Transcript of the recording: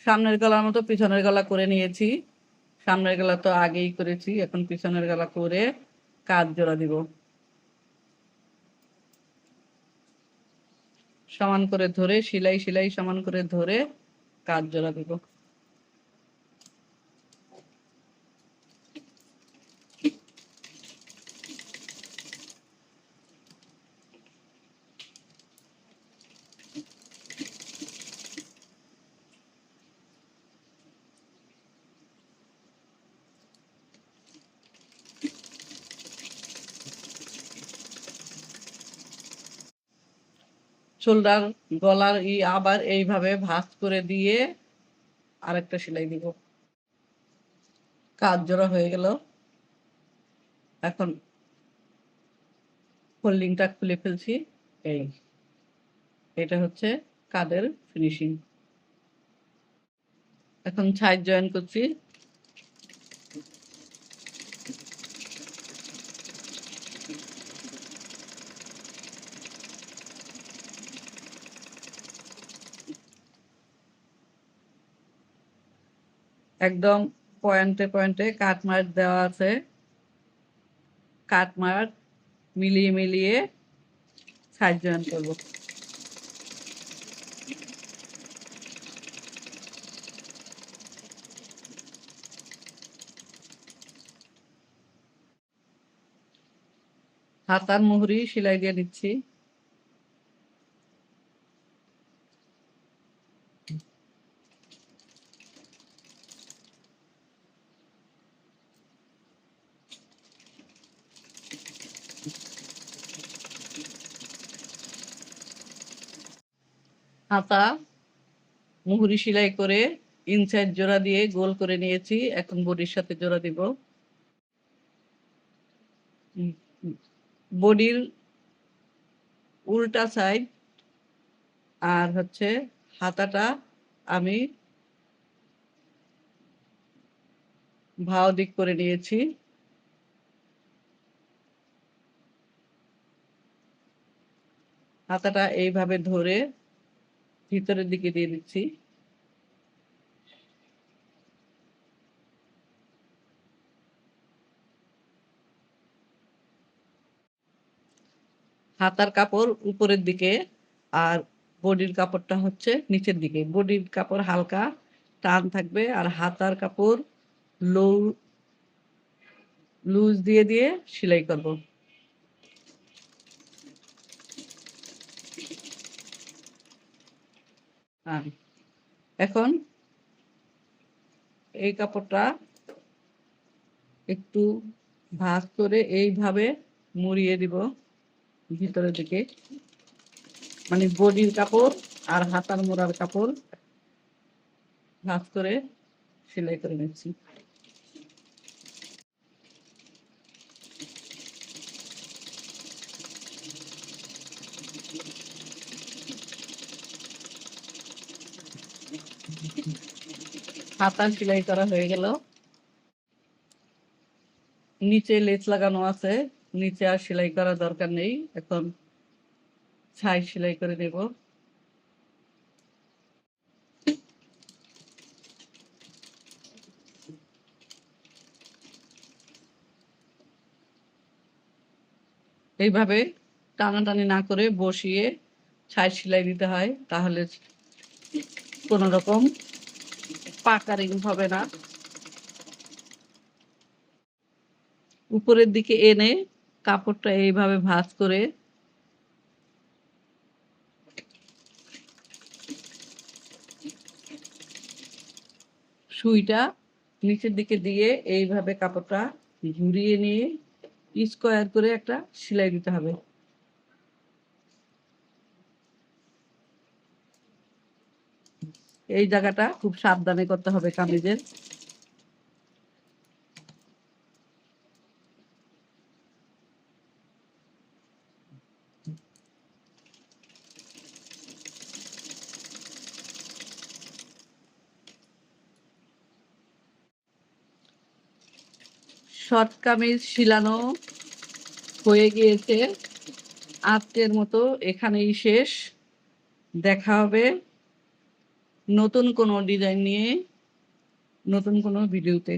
সামনের গলার মতো পিছনের গলা করে নিয়েছি। সামনের গলা তো আগেই করেছি, এখন পিছনের গলা করে কাজ জোড়া দিব। সমান করে ধরে সেলাই সমান করে ধরে কাজ জোড়া দিব। শোল্ডার গলার আবার এইভাবে ভাঁজ করে দিয়ে আরেকটা সেলাই দিব। কাজ জোড়া হয়ে গেল। এখন ফোল্ডিংটা খুলে ফেলছি। এটা হচ্ছে কাঁধের ফিনিশিং। এখন সাইড জয়েন করছি। একদম পয়েন্টে কাট মার্ক দেওয়া আছে। কাট মার্ক মিলিয়ে সাইড জয়েন করব। হাতার মুহুরি সেলাই দিয়ে দিচ্ছি। হাতা মুহুরি সেলাই করে ইনসাইড জোড়া দিয়ে গোল করে নিয়েছি। এখন বডির সাথে জোড়া দিব। বডির উল্টা সাইড আর হচ্ছে হাতাটা আমি ভাও দিক করে নিয়েছি। হাতাটা এইভাবে ধরে ভিতরের দিকে দিয়ে দিচ্ছি। হাতার কাপড় উপরের দিকে আর বডির কাপড়টা হচ্ছে নিচের দিকে। বডির কাপড় হালকা টান থাকবে আর হাতার কাপড় লুজ দিয়ে সেলাই করব। এখন এই কাপড়টা একটু ভাঁজ করে এইভাবে মুড়িয়ে দিব ভিতরের দিকে, মানে বডির কাপড় আর হাতার মোড়ার কাপড় ভাঁজ করে সেলাই করে নিচ্ছি। হাতা সেলাই করা হয়ে গেল। নিচে লেস লাগানো আছে, নিচে আর সেলাই করার দরকার নেই। এখন সাইড সেলাই করে দেব। এইভাবে টানাটানি না করে বসিয়ে সাইড সেলাই দিতে হয়, তাহলে কোনো রকম পাকারিং হবে না। উপরের দিকে এনে কাপড়টা এইভাবে ভাঁজ করে সুইটা নিচের দিকে দিয়ে এইভাবে কাপড়টা ঘুরিয়ে নিয়ে স্কোয়ার করে একটা সেলাই দিতে হবে। এই জায়গাটা খুব সাবধানে করতে হবে কামিজের। শর্ট কামিজ শিলানো হয়ে গিয়েছে। আজকের মতো এখানেই শেষ। দেখা হবে নতুন কোনো ডিজাইন নিয়ে নতুন কোনো ভিডিওতে।